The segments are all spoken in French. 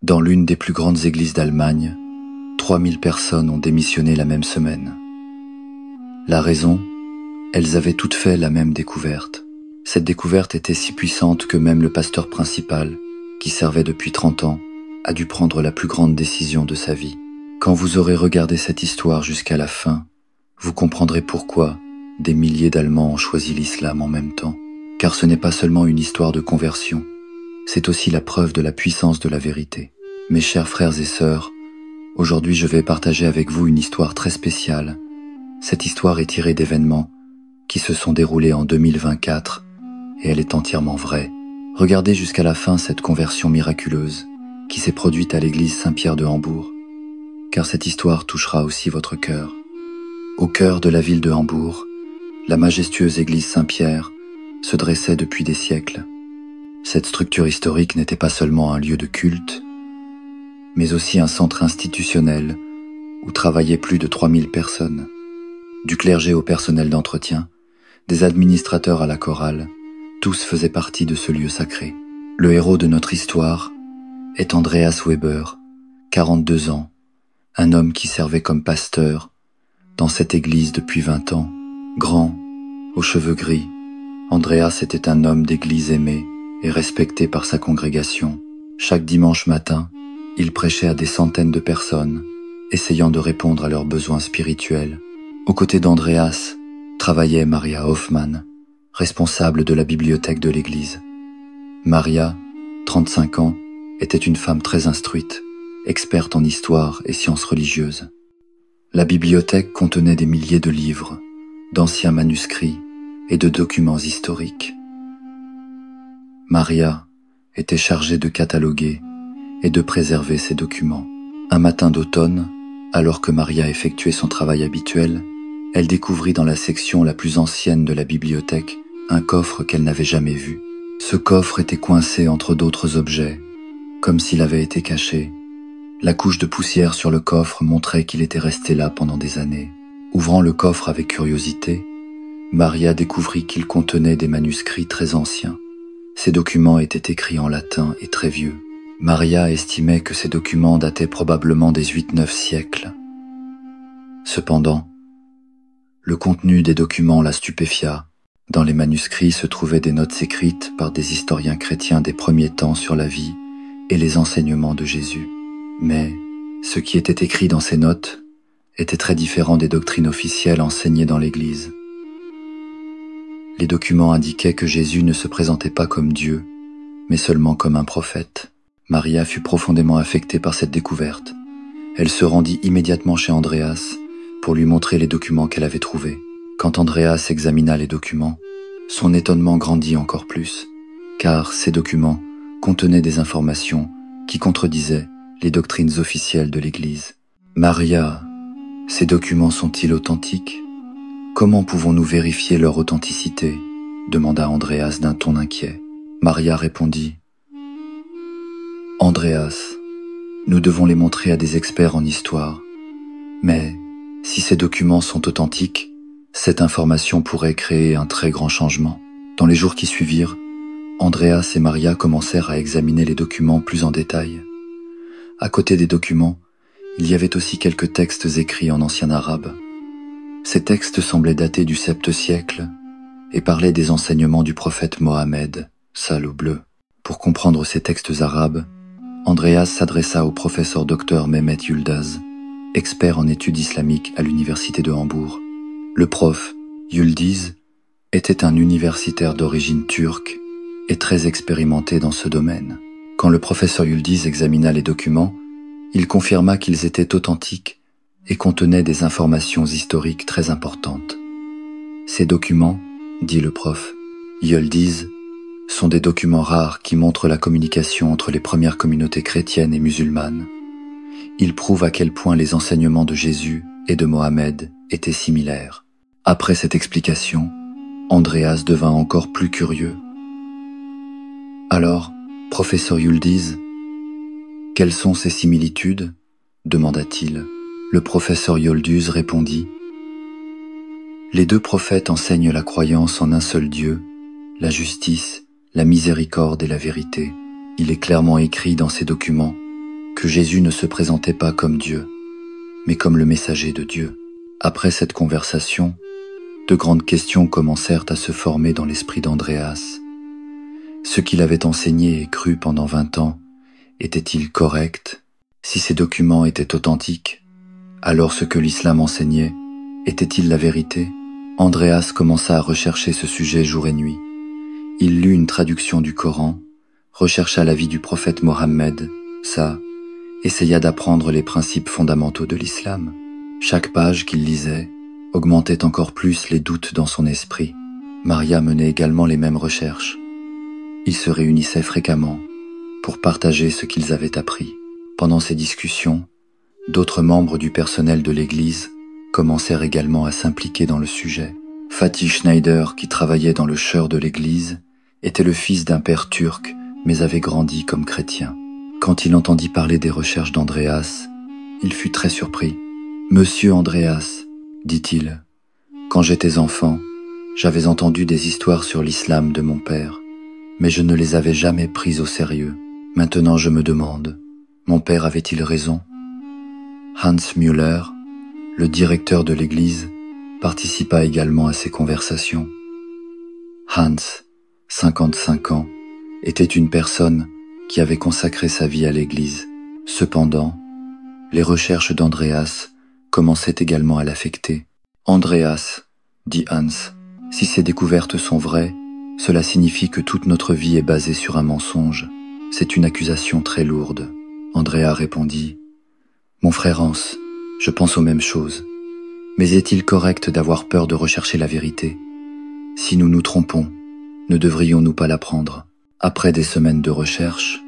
Dans l'une des plus grandes églises d'Allemagne, 3000 personnes ont démissionné la même semaine. La raison, elles avaient toutes fait la même découverte. Cette découverte était si puissante que même le pasteur principal, qui servait depuis 30 ans, a dû prendre la plus grande décision de sa vie. Quand vous aurez regardé cette histoire jusqu'à la fin, vous comprendrez pourquoi des milliers d'Allemands ont choisi l'islam en même temps. Car ce n'est pas seulement une histoire de conversion, c'est aussi la preuve de la puissance de la vérité. Mes chers frères et sœurs, aujourd'hui je vais partager avec vous une histoire très spéciale. Cette histoire est tirée d'événements qui se sont déroulés en 2024 et elle est entièrement vraie. Regardez jusqu'à la fin cette conversion miraculeuse qui s'est produite à l'église Saint-Pierre de Hambourg, car cette histoire touchera aussi votre cœur. Au cœur de la ville de Hambourg, la majestueuse église Saint-Pierre se dressait depuis des siècles. Cette structure historique n'était pas seulement un lieu de culte, mais aussi un centre institutionnel où travaillaient plus de 3000 personnes. Du clergé au personnel d'entretien, des administrateurs à la chorale, tous faisaient partie de ce lieu sacré. Le héros de notre histoire est Andreas Weber, 42 ans, un homme qui servait comme pasteur dans cette église depuis 20 ans. Grand, aux cheveux gris, Andreas était un homme d'église aimé et respecté par sa congrégation. Chaque dimanche matin, il prêchait à des centaines de personnes, essayant de répondre à leurs besoins spirituels. Aux côtés d'Andreas, travaillait Maria Hoffmann, responsable de la bibliothèque de l'église. Maria, 35 ans, était une femme très instruite, experte en histoire et sciences religieuses. La bibliothèque contenait des milliers de livres, d'anciens manuscrits et de documents historiques. Maria était chargée de cataloguer et de préserver ces documents. Un matin d'automne, alors que Maria effectuait son travail habituel, elle découvrit dans la section la plus ancienne de la bibliothèque un coffre qu'elle n'avait jamais vu. Ce coffre était coincé entre d'autres objets, comme s'il avait été caché. La couche de poussière sur le coffre montrait qu'il était resté là pendant des années. Ouvrant le coffre avec curiosité, Maria découvrit qu'il contenait des manuscrits très anciens. Ces documents étaient écrits en latin et très vieux. Maria estimait que ces documents dataient probablement des 8-9 siècles. Cependant, le contenu des documents la stupéfia. Dans les manuscrits se trouvaient des notes écrites par des historiens chrétiens des premiers temps sur la vie et les enseignements de Jésus. Mais ce qui était écrit dans ces notes était très différent des doctrines officielles enseignées dans l'Église. Les documents indiquaient que Jésus ne se présentait pas comme Dieu, mais seulement comme un prophète. Maria fut profondément affectée par cette découverte. Elle se rendit immédiatement chez Andreas pour lui montrer les documents qu'elle avait trouvés. Quand Andreas examina les documents, son étonnement grandit encore plus, car ces documents contenaient des informations qui contredisaient les doctrines officielles de l'Église. « Maria, ces documents sont-ils authentiques ? Comment pouvons-nous vérifier leur authenticité ?» demanda Andreas d'un ton inquiet. Maria répondit « Andreas, nous devons les montrer à des experts en histoire. Mais si ces documents sont authentiques, cette information pourrait créer un très grand changement. » Dans les jours qui suivirent, Andreas et Maria commencèrent à examiner les documents plus en détail. À côté des documents, il y avait aussi quelques textes écrits en ancien arabe. Ces textes semblaient dater du 7e siècle et parlaient des enseignements du prophète Mohammed, sale ou bleu. Pour comprendre ces textes arabes, Andreas s'adressa au professeur Dr Mehmet Yıldız, expert en études islamiques à l'université de Hambourg. Le prof, Yıldız, était un universitaire d'origine turque et très expérimenté dans ce domaine. Quand le professeur Yıldız examina les documents, il confirma qu'ils étaient authentiques et contenaient des informations historiques très importantes. Ces documents, dit le prof Yıldız, sont des documents rares qui montrent la communication entre les premières communautés chrétiennes et musulmanes. Ils prouvent à quel point les enseignements de Jésus et de Mohammed étaient similaires. Après cette explication, Andreas devint encore plus curieux. « Alors, professeur Yıldız, quelles sont ces similitudes ?» demanda-t-il. Le professeur Yıldız répondit « Les deux prophètes enseignent la croyance en un seul Dieu, la justice, la miséricorde et la vérité. Il est clairement écrit dans ces documents que Jésus ne se présentait pas comme Dieu, mais comme le messager de Dieu. Après cette conversation, de grandes questions commencèrent à se former dans l'esprit d'Andreas. Ce qu'il avait enseigné et cru pendant 20 ans, était-il correct? Si ces documents étaient authentiques, alors ce que l'islam enseignait, était-il la vérité? Andreas commença à rechercher ce sujet jour et nuit. Il lut une traduction du Coran, rechercha la vie du prophète Mohammed, essaya d'apprendre les principes fondamentaux de l'islam. Chaque page qu'il lisait augmentait encore plus les doutes dans son esprit. Maria menait également les mêmes recherches. Ils se réunissaient fréquemment pour partager ce qu'ils avaient appris. Pendant ces discussions, d'autres membres du personnel de l'église commencèrent également à s'impliquer dans le sujet. Fatih Schneider, qui travaillait dans le chœur de l'église, était le fils d'un père turc, mais avait grandi comme chrétien. Quand il entendit parler des recherches d'Andreas, il fut très surpris. « Monsieur Andreas, dit-il, quand j'étais enfant, j'avais entendu des histoires sur l'islam de mon père, mais je ne les avais jamais prises au sérieux. Maintenant je me demande, mon père avait-il raison ?» Hans Müller, le directeur de l'église, participa également à ces conversations. Hans, 55 ans, était une personne qui avait consacré sa vie à l'église. Cependant, les recherches d'Andreas commençaient également à l'affecter. « Andreas, dit Hans, si ces découvertes sont vraies, cela signifie que toute notre vie est basée sur un mensonge. C'est une accusation très lourde. » Andrea répondit, « Mon frère Hans, je pense aux mêmes choses. Mais est-il correct d'avoir peur de rechercher la vérité? Si nous nous trompons, ne devrions-nous pas l'apprendre? » Après des semaines de recherche,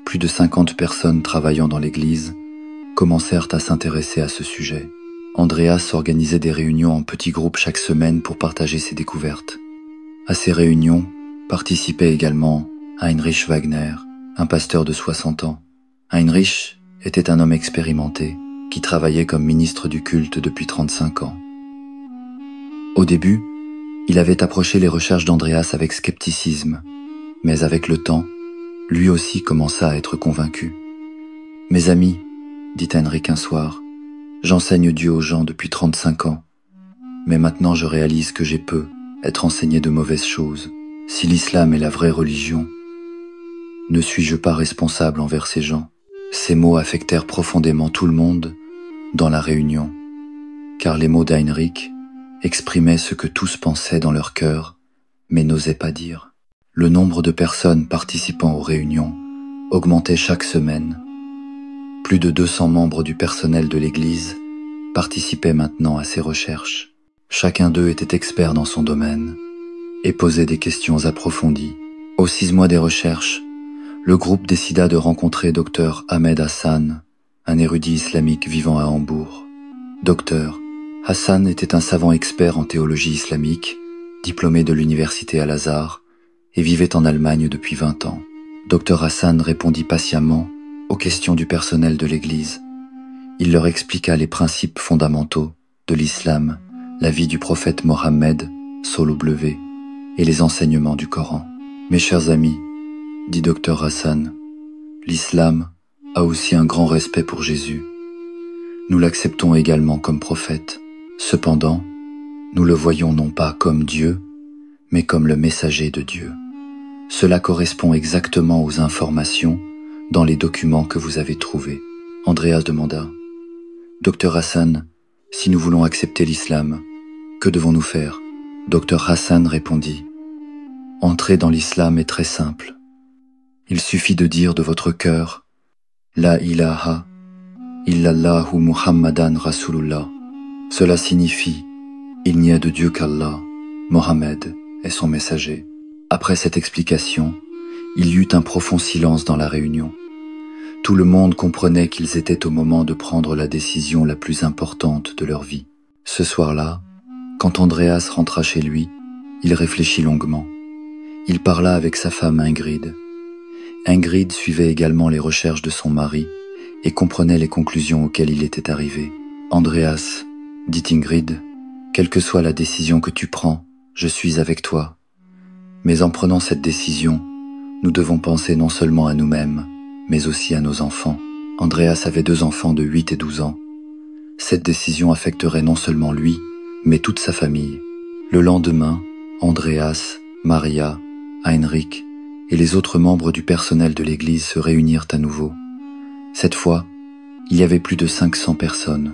plus de 50 personnes travaillant dans l'église commencèrent à s'intéresser à ce sujet. Andreas organisait des réunions en petits groupes chaque semaine pour partager ses découvertes. À ces réunions participait également Heinrich Wagner, un pasteur de 60 ans. Heinrich était un homme expérimenté qui travaillait comme ministre du culte depuis 35 ans. Au début, il avait approché les recherches d'Andreas avec scepticisme, mais avec le temps, lui aussi commença à être convaincu. « Mes amis, dit Heinrich un soir, j'enseigne Dieu aux gens depuis 35 ans, mais maintenant je réalise que j'ai peu être enseigné de mauvaises choses. Si l'islam est la vraie religion, ne suis-je pas responsable envers ces gens ?» Ces mots affectèrent profondément tout le monde dans la réunion, car les mots d'Heinrich exprimaient ce que tous pensaient dans leur cœur, mais n'osaient pas dire. Le nombre de personnes participant aux réunions augmentait chaque semaine. Plus de 200 membres du personnel de l'église participaient maintenant à ces recherches. Chacun d'eux était expert dans son domaine et posait des questions approfondies. Aux 6 mois des recherches, le groupe décida de rencontrer Dr Ahmed Hassan, un érudit islamique vivant à Hambourg. Dr Hassan était un savant expert en théologie islamique, diplômé de l'université Al-Azhar, et vivait en Allemagne depuis 20 ans. Dr Hassan répondit patiemment aux questions du personnel de l'église. Il leur expliqua les principes fondamentaux de l'islam, la vie du prophète Mohammed, (SAW) et les enseignements du Coran. « Mes chers amis, dit Dr Hassan, l'islam a aussi un grand respect pour Jésus. Nous l'acceptons également comme prophète. Cependant, nous le voyons non pas comme Dieu, mais comme le messager de Dieu. Cela correspond exactement aux informations dans les documents que vous avez trouvés. » Andreas demanda, « Dr Hassan, si nous voulons accepter l'islam, que devons-nous faire ?» Dr Hassan répondit, « Entrer dans l'islam est très simple. Il suffit de dire de votre cœur « La ilaha illallahu Muhammadan Rasulullah ». Cela signifie « Il n'y a de Dieu qu'Allah, Mohammed est son messager ». Après cette explication, il y eut un profond silence dans la réunion. Tout le monde comprenait qu'ils étaient au moment de prendre la décision la plus importante de leur vie. Ce soir-là, quand Andreas rentra chez lui, il réfléchit longuement. Il parla avec sa femme Ingrid. Ingrid suivait également les recherches de son mari et comprenait les conclusions auxquelles il était arrivé. « Andreas, dit Ingrid, quelle que soit la décision que tu prends, je suis avec toi. Mais en prenant cette décision, nous devons penser non seulement à nous-mêmes, mais aussi à nos enfants. Andreas avait 2 enfants de 8 et 12 ans. Cette décision affecterait non seulement lui, mais toute sa famille. Le lendemain, Andreas, Maria, Heinrich et les autres membres du personnel de l'église se réunirent à nouveau. Cette fois, il y avait plus de 500 personnes.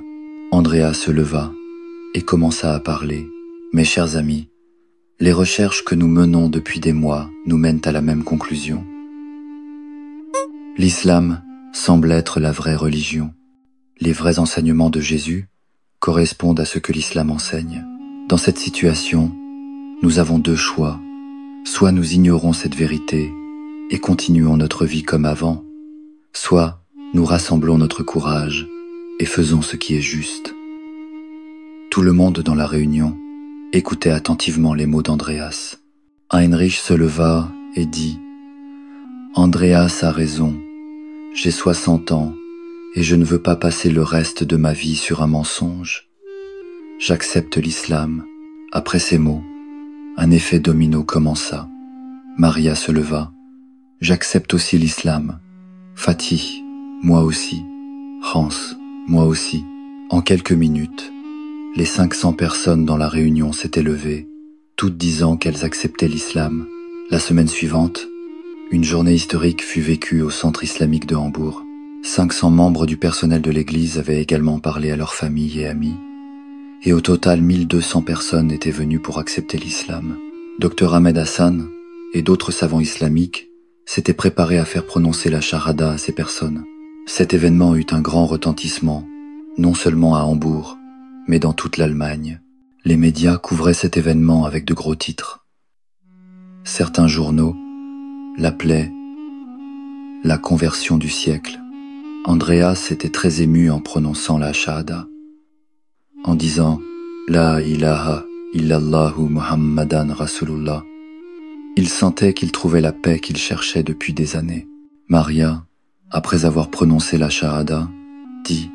Andreas se leva et commença à parler. « Mes chers amis, les recherches que nous menons depuis des mois nous mènent à la même conclusion. L'islam semble être la vraie religion. Les vrais enseignements de Jésus correspondent à ce que l'islam enseigne. Dans cette situation, nous avons 2 choix. Soit nous ignorons cette vérité et continuons notre vie comme avant, soit nous rassemblons notre courage et faisons ce qui est juste. » Tout le monde dans la réunion écoutait attentivement les mots d'Andreas. Heinrich se leva et dit « Andreas a raison, j'ai 60 ans et je ne veux pas passer le reste de ma vie sur un mensonge. J'accepte l'islam. » Après ces mots, un effet domino commença. Maria se leva. « J'accepte aussi l'islam. Fatih, moi aussi. Hans, moi aussi. » En quelques minutes, les 500 personnes dans la réunion s'étaient levées, toutes disant qu'elles acceptaient l'islam. La semaine suivante, une journée historique fut vécue au centre islamique de Hambourg. 500 membres du personnel de l'église avaient également parlé à leurs familles et amis. Et au total, 1200 personnes étaient venues pour accepter l'islam. Dr Ahmed Hassan et d'autres savants islamiques s'étaient préparés à faire prononcer la charada à ces personnes. Cet événement eut un grand retentissement, non seulement à Hambourg, mais dans toute l'Allemagne. Les médias couvraient cet événement avec de gros titres. Certains journaux l'appelaient « la conversion du siècle ». Andreas était très ému en prononçant la shahada, en disant « La ilaha illallahu Muhammadan Rasulullah ». Il sentait qu'il trouvait la paix qu'il cherchait depuis des années. Maria, après avoir prononcé la shahada, dit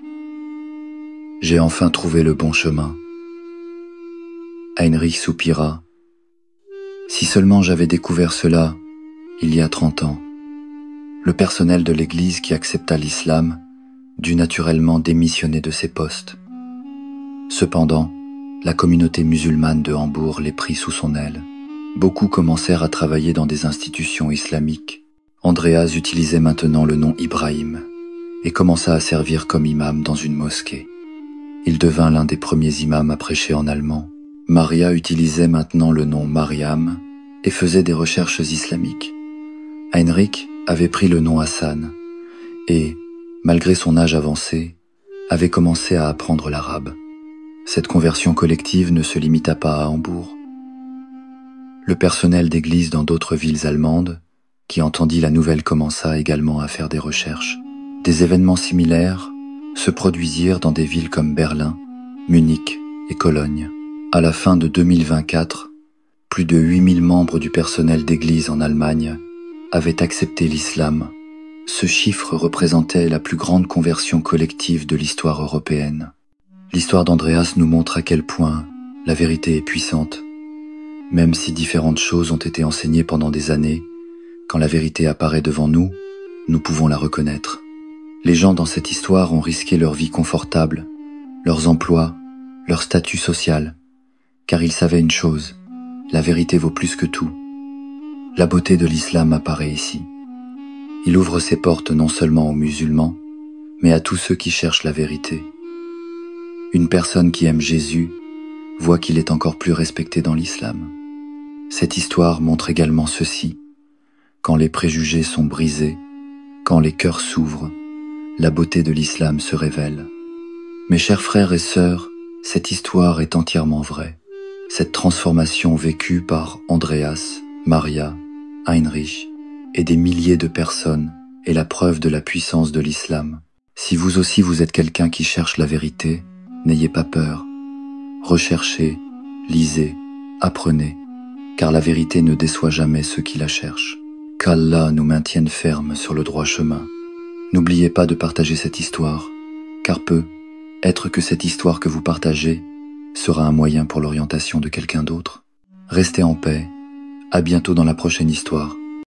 « J'ai enfin trouvé le bon chemin ». Heinrich soupira. « Si seulement j'avais découvert cela il y a 30 ans ». Le personnel de l'église qui accepta l'islam dut naturellement démissionner de ses postes. Cependant, la communauté musulmane de Hambourg les prit sous son aile. Beaucoup commencèrent à travailler dans des institutions islamiques. Andreas utilisait maintenant le nom Ibrahim et commença à servir comme imam dans une mosquée. Il devint l'un des premiers imams à prêcher en allemand. Maria utilisait maintenant le nom Mariam et faisait des recherches islamiques. Heinrich avait pris le nom Hassan et, malgré son âge avancé, avait commencé à apprendre l'arabe. Cette conversion collective ne se limita pas à Hambourg. Le personnel d'église dans d'autres villes allemandes, qui entendit la nouvelle, commença également à faire des recherches. Des événements similaires se produisirent dans des villes comme Berlin, Munich et Cologne. À la fin de 2024, plus de 8000 membres du personnel d'église en Allemagne avaient accepté l'islam. Ce chiffre représentait la plus grande conversion collective de l'histoire européenne. L'histoire d'Andreas nous montre à quel point la vérité est puissante. Même si différentes choses ont été enseignées pendant des années, quand la vérité apparaît devant nous, nous pouvons la reconnaître. Les gens dans cette histoire ont risqué leur vie confortable, leurs emplois, leur statut social, car ils savaient une chose, la vérité vaut plus que tout. La beauté de l'islam apparaît ici. Il ouvre ses portes non seulement aux musulmans, mais à tous ceux qui cherchent la vérité. Une personne qui aime Jésus voit qu'il est encore plus respecté dans l'islam. Cette histoire montre également ceci. Quand les préjugés sont brisés, quand les cœurs s'ouvrent, la beauté de l'islam se révèle. Mes chers frères et sœurs, cette histoire est entièrement vraie. Cette transformation vécue par Andreas, Maria, Heinrich et des milliers de personnes est la preuve de la puissance de l'islam. Si vous aussi vous êtes quelqu'un qui cherche la vérité, n'ayez pas peur. Recherchez, lisez, apprenez, car la vérité ne déçoit jamais ceux qui la cherchent. Qu'Allah nous maintienne fermes sur le droit chemin. N'oubliez pas de partager cette histoire, car peut-être que cette histoire que vous partagez sera un moyen pour l'orientation de quelqu'un d'autre. Restez en paix, à bientôt dans la prochaine histoire.